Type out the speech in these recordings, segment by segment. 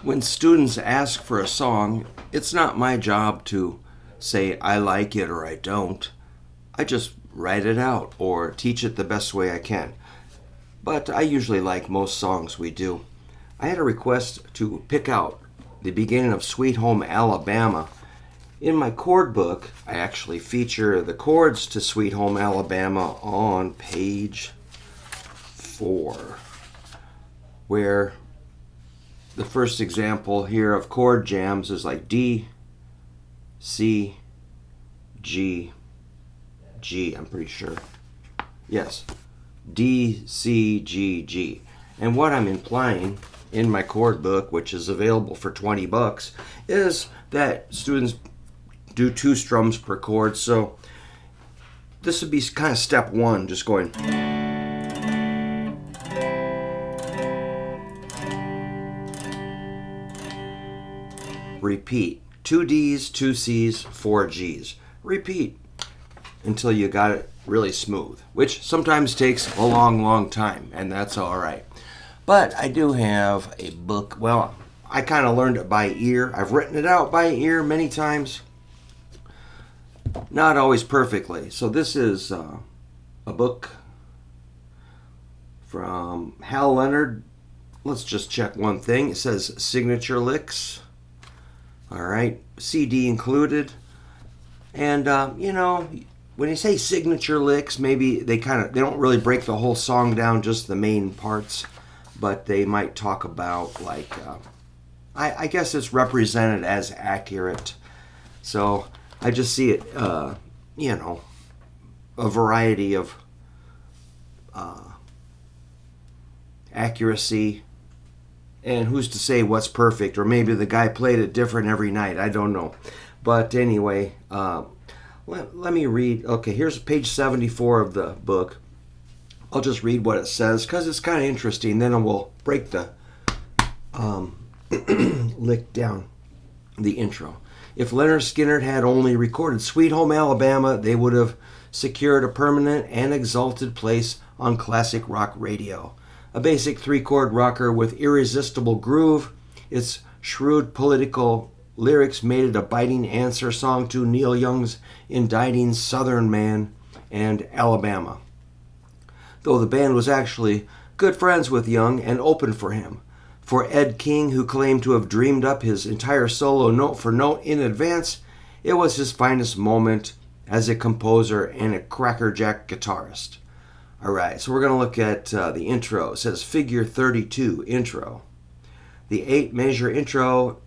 When students ask for a song, it's not my job to say I like it or I don't. I just write it out or teach it the best way I can. But I usually like most songs we do. I had a request to pick out the beginning of Sweet Home Alabama. In my chord book, I actually feature the chords to Sweet Home Alabama on page 4, where the first example here of chord jams is like D, C, G, G, I'm pretty sure. Yes, D, C, G, G. And what I'm implying in my chord book, which is available for $20, is that students do 2 strums per chord. So this would be kind of step 1, just going. Repeat. 2 Ds, 2 Cs, 4 Gs. Repeat until you got it really smooth, which sometimes takes a long time, and that's all right. But I do have a book. Well, I kind of learned it by ear. I've written it out by ear many times. Not always perfectly. So this is a book from Hal Lynyrd. Let's just check one thing. It says signature licks. All right, CD included. And when you say signature licks, maybe they don't really break the whole song down, just the main parts, but they might talk about like I guess it's represented as accurate. So I just see it, a variety of accuracy. And who's to say what's perfect? Or maybe the guy played it different every night. I don't know. But anyway, let me read. Okay, here's page 74 of the book. I'll just read what it says because it's kind of interesting. Then we'll break the lick down the intro. If Lynyrd Skynyrd had only recorded Sweet Home Alabama, they would have secured a permanent and exalted place on classic rock radio. A basic 3-chord rocker with irresistible groove, its shrewd political lyrics made it a biting answer song to Neil Young's indicting Southern Man and Alabama. Though the band was actually good friends with Young and open for him. For Ed King, who claimed to have dreamed up his entire solo note for note in advance, it was his finest moment as a composer and a crackerjack guitarist. All right, so we're going to look at the intro. It says Figure 32 intro. The 8-measure intro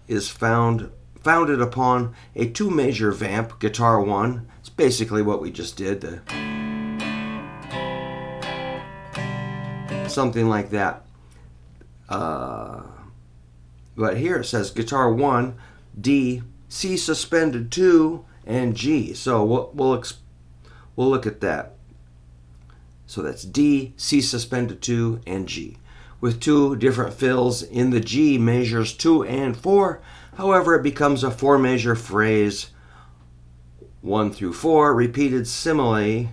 is founded upon a 2-measure vamp, guitar 1. It's basically what we just did, something like that. But here it says guitar 1, D, C suspended 2, and G. So we'll look at that. So that's D, C suspended 2, and G. With 2 different fills in the G measures 2 and 4. However, it becomes a 4-measure phrase, 1 through 4, repeated similarly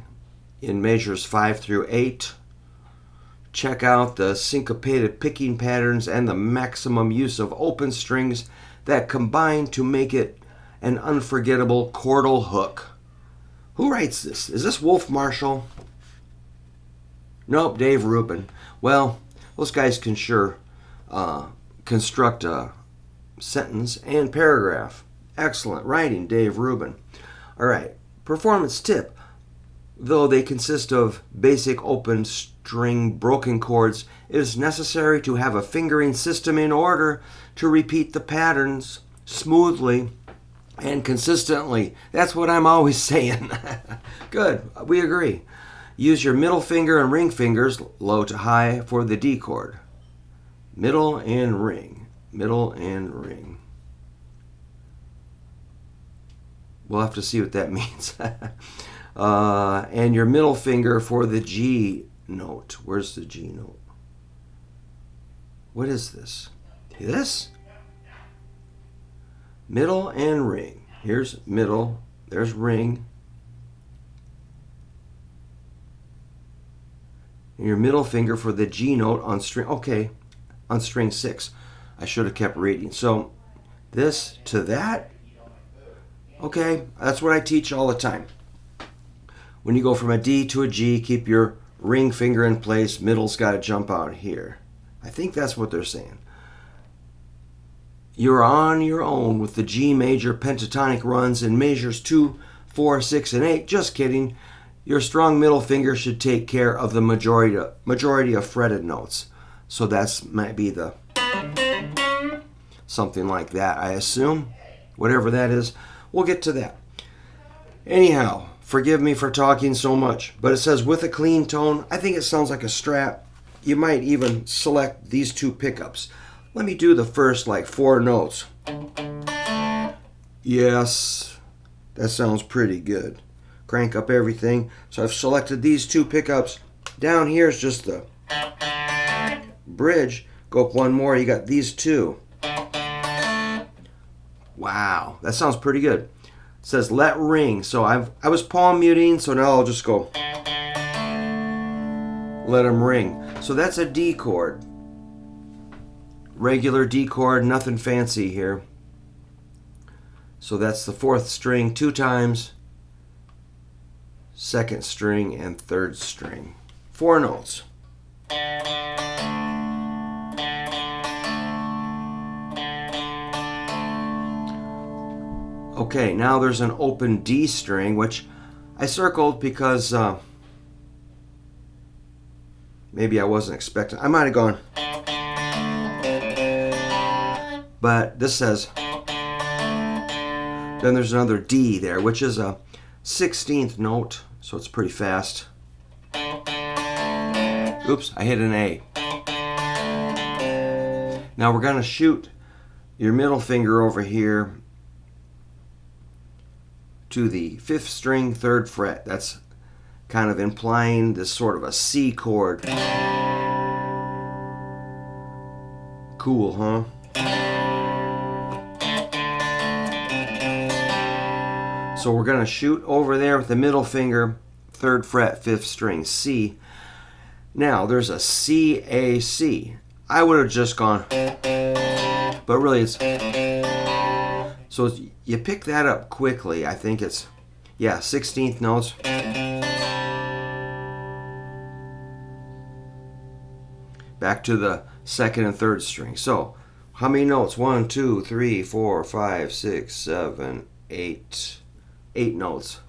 in measures 5 through 8. Check out the syncopated picking patterns and the maximum use of open strings that combine to make it an unforgettable chordal hook. Who writes this? Is this Wolf Marshall? Nope, Dave Rubin. Well, those guys can sure construct a sentence and paragraph. Excellent writing, Dave Rubin. All right, performance tip. Though they consist of basic open string broken chords, it is necessary to have a fingering system in order to repeat the patterns smoothly and consistently. That's what I'm always saying. Good, we agree. Use your middle finger and ring fingers, low to high, for the D chord. Middle and ring. Middle and ring. We'll have to see what that means. And your middle finger for the G note. Where's the G note? What is this? This? Middle and ring. Here's middle. There's ring. And your middle finger for the G note on string. Okay, on string 6. I should have kept reading. So this to that, okay, that's what I teach all the time. When you go from a D to a G, keep your ring finger in place. Middle's got to jump out here. I think that's what they're saying. You're on your own with the G major pentatonic runs in measures 2, 4, 6, and 8. Just kidding. Your strong middle finger should take care of the majority of fretted notes. So that's might be the something like that, I assume. Whatever that is, we'll get to that. Anyhow, forgive me for talking so much, but it says with a clean tone. I think it sounds like a Strat. You might even select these two pickups. Let me do the first 4 notes. Yes, that sounds pretty good. Crank up everything. So I've selected these two pickups. Down here is just the bridge. Go up one more, you got these two. Wow, that sounds pretty good. It says let ring. So I was palm muting, so now I'll just go let them ring. So that's a D chord. Regular D chord, nothing fancy here. So that's the 4th string 2 times, 2nd string, and 3rd string. 4 notes. Okay, now there's an open D string, which I circled because maybe I wasn't expecting. I might have gone. But this says, then there's another D there, which is a 16th note, so it's pretty fast. Oops, I hit an A. Now we're going to shoot your middle finger over here to the 5th string, 3rd fret. That's kind of implying this sort of a C chord. Cool, huh? So we're going to shoot over there with the middle finger, 3rd fret, 5th string, C. Now there's a C, A, C. I would have just gone, but really it's, so you pick that up quickly. I think it's, 16th notes. Back to the 2nd and 3rd string. So how many notes? 1, 2, 3, 4, 5, 6, 7, 8. 8 notes.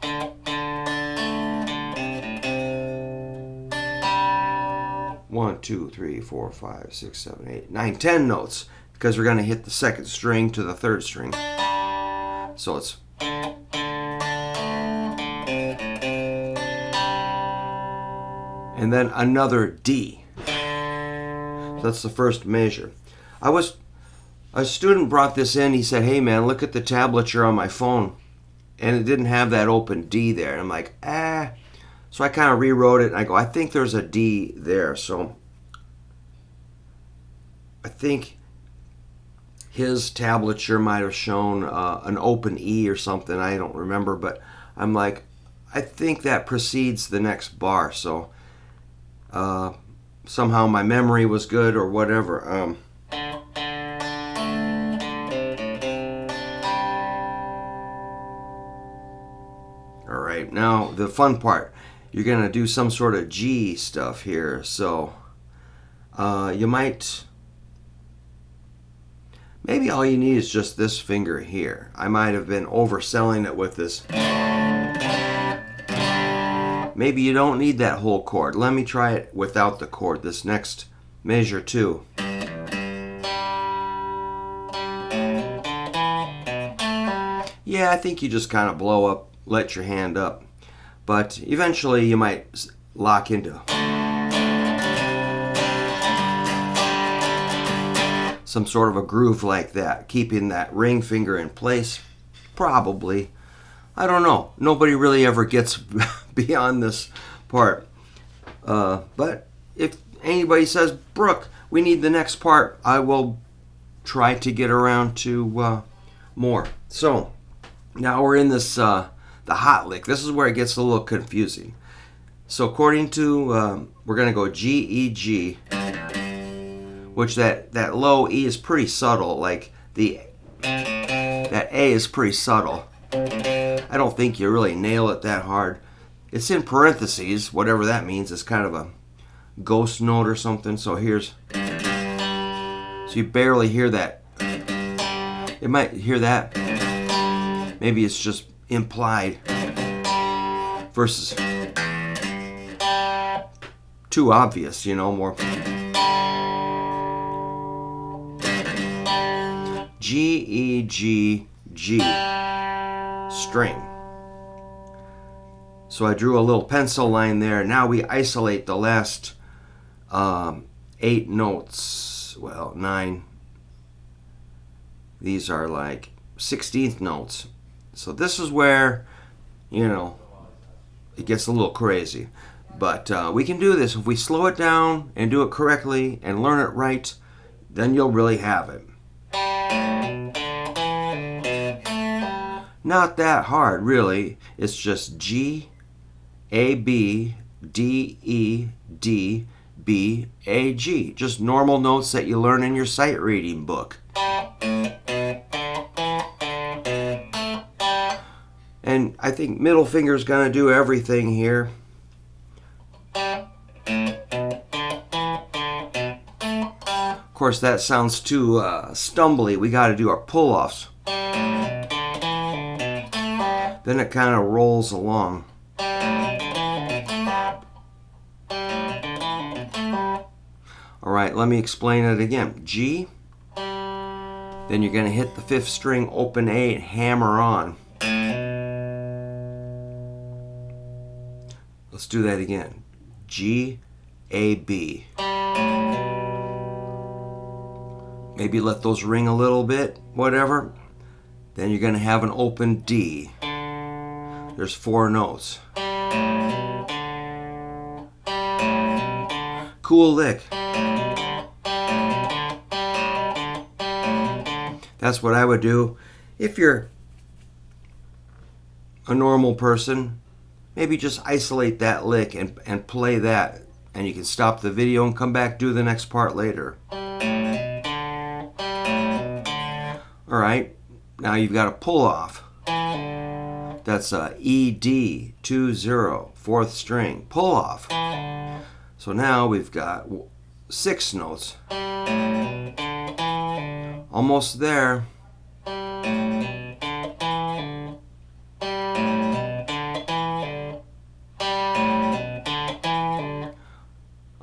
1, 2, 3, 4, 5, 6, 7, 8, 9, 10 notes, because we're going to hit the 2nd string to the 3rd string. So it's, and then another D. So that's the first measure. A student brought this in. He said, "Hey man, look at the tablature on my phone." And it didn't have that open D there. And I'm like, So I kind of rewrote it, and I go, I think there's a D there. So I think his tablature might have shown an open E or something. I don't remember, but I'm like, I think that precedes the next bar. So somehow my memory was good or whatever. Now the fun part, you're going to do some sort of G stuff here. So you might, maybe all you need is just this finger here. I might have been overselling it with this. Maybe you don't need that whole chord. Let me try it without the chord, this next measure too. Yeah, I think you just kind of blow up, let your hand up. But eventually you might lock into some sort of a groove like that, keeping that ring finger in place. Probably. I don't know. Nobody really ever gets beyond this part. But if anybody says, Brook, we need the next part, I will try to get around to more. So now we're in this the hot lick. This is where it gets a little confusing. So according to, we're going to go G, E, G, which that low E is pretty subtle. Like that A is pretty subtle. I don't think you really nail it that hard. It's in parentheses, whatever that means. It's kind of a ghost note or something. So you barely hear that. You might hear that. Maybe it's just implied versus too obvious, more. G, E, G, G, string. So I drew a little pencil line there. Now we isolate the last 8 notes. Well, 9. These are like 16th notes. So this is where, it gets a little crazy. But we can do this. If we slow it down and do it correctly and learn it right, then you'll really have it. Not that hard, really. It's just G, A, B, D, E, D, B, A, G. Just normal notes that you learn in your sight reading book. And I think middle finger's gonna do everything here. Of course, that sounds too stumbly. We gotta do our pull-offs. Then it kind of rolls along. All right, let me explain it again. G, then you're going to hit the 5th string, open A, and hammer on. Let's do that again. G, A, B. Maybe let those ring a little bit, whatever. Then you're going to have an open D. There's 4 notes. Cool lick. That's what I would do. If you're a normal person, maybe just isolate that lick and play that. And you can stop the video and come back, do the next part later. Alright, now you've got a pull off. That's a E, D, 2, 0, 4th string, pull off. So now we've got 6 notes. Almost there.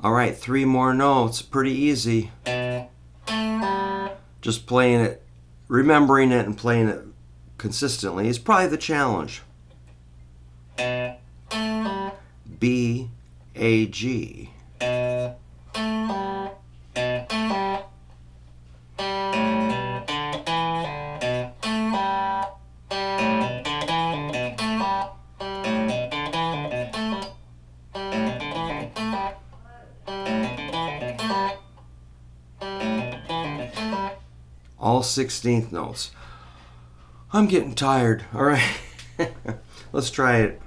Alright, 3 more notes, pretty easy. Just playing it, remembering it and playing it consistently is probably the challenge. B, A, G. All 16th notes. I'm getting tired. All right. Let's try it.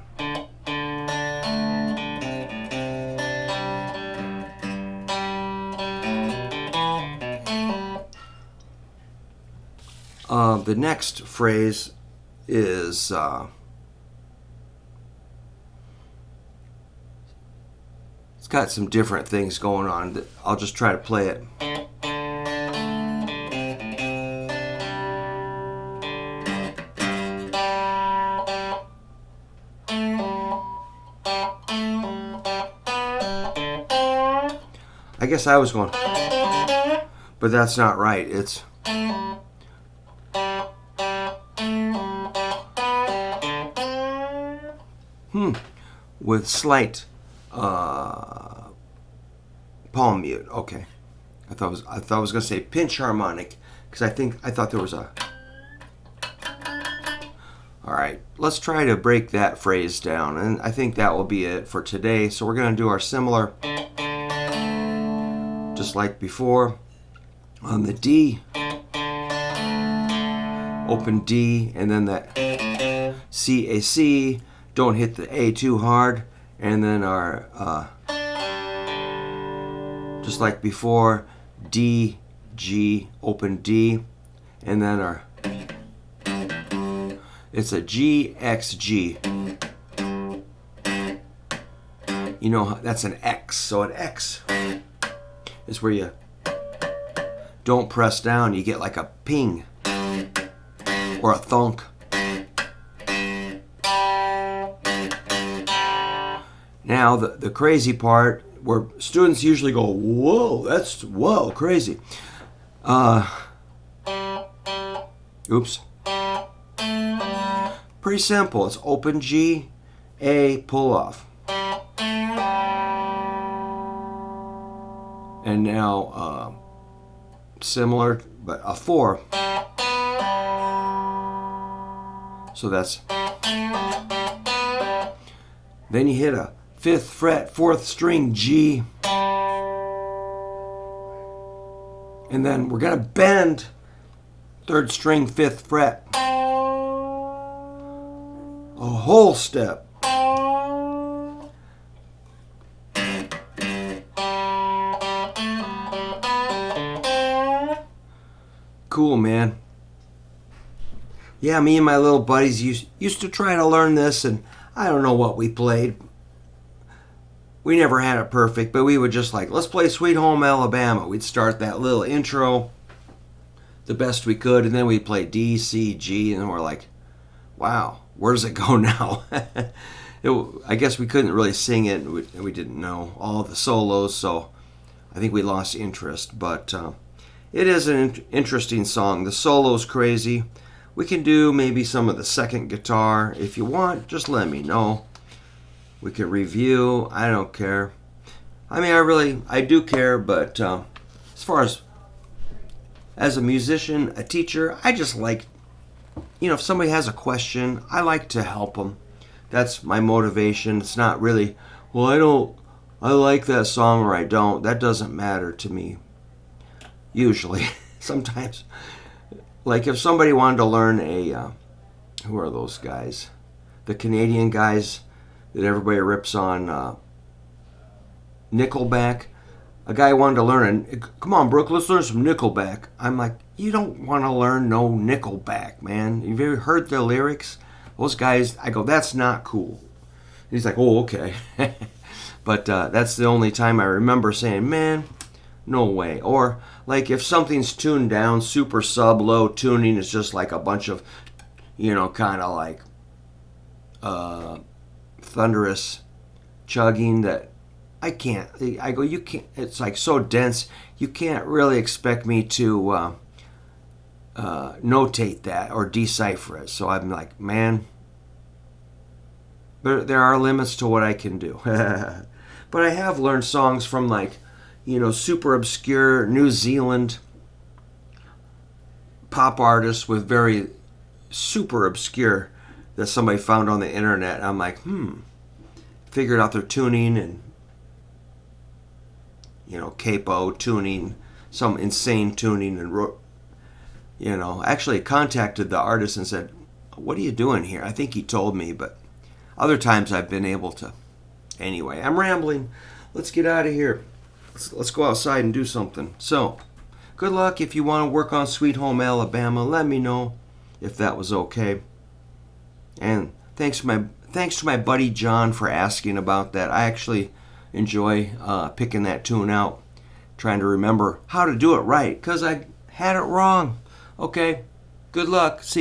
The next phrase is it's got some different things going on. I'll just try to play it. I guess I was going, but that's not right. It's with slight palm mute. Okay, I thought I was going to say pinch harmonic because I thought there was a. All right, let's try to break that phrase down, and I think that will be it for today. So we're going to do our similar. Just like before, on the D, open D, and then that C, A, C, don't hit the A too hard, and then our, just like before, D, G, open D, and then it's a G, X, G. You know, that's an X. So an X is where you don't press down. You get like a ping or a thunk. Now, the crazy part, where students usually go, whoa, that's, whoa, crazy. Oops. Pretty simple. It's open G, A, pull off. And now, similar, but a 4. So that's. Then you hit a 5th fret, 4th string G. And then we're going to bend 3rd string, 5th fret. A whole step. Cool, man. Yeah, me and my little buddies used to try to learn this, and I don't know what we played. We never had it perfect, but we would just like, let's play Sweet Home Alabama. We'd start that little intro the best we could, and then we'd play D, C, G, and then we're like, wow, where does it go now? I guess we couldn't really sing it, and we didn't know all the solos, so I think we lost interest, but it is an interesting song. The solo's crazy. We can do maybe some of the second guitar. If you want, just let me know. We can review. I don't care. I mean, I do care, but as far as a musician, a teacher, I just like, if somebody has a question, I like to help them. That's my motivation. It's not really, well, I like that song or I don't. That doesn't matter to me. Usually. Sometimes. Like if somebody wanted to learn who are those guys? The Canadian guys that everybody rips on, Nickelback. A guy wanted to learn, come on, Brook, let's learn some Nickelback. I'm like, you don't want to learn no Nickelback, man. You've ever heard their lyrics? Those guys, I go, that's not cool. And he's like, oh, okay. But that's the only time I remember saying, man, no way. Or like if something's tuned down, super sub low tuning is just like a bunch of, kind of like thunderous chugging that I can't. I go, you can't. It's like so dense. You can't really expect me to notate that or decipher it. So I'm like, man, there are limits to what I can do. But I have learned songs from like, super obscure New Zealand pop artists with very super obscure that somebody found on the internet. I'm like, figured out their tuning and, capo tuning, some insane tuning, and wrote, actually contacted the artist and said, what are you doing here? I think he told me, but other times I've been able to. Anyway, I'm rambling. Let's get out of here. Let's go outside and do something. So, good luck. If you want to work on Sweet Home Alabama, let me know if that was okay. And thanks to my buddy John for asking about that. I actually enjoy picking that tune out, trying to remember how to do it right, because I had it wrong. Okay, good luck. See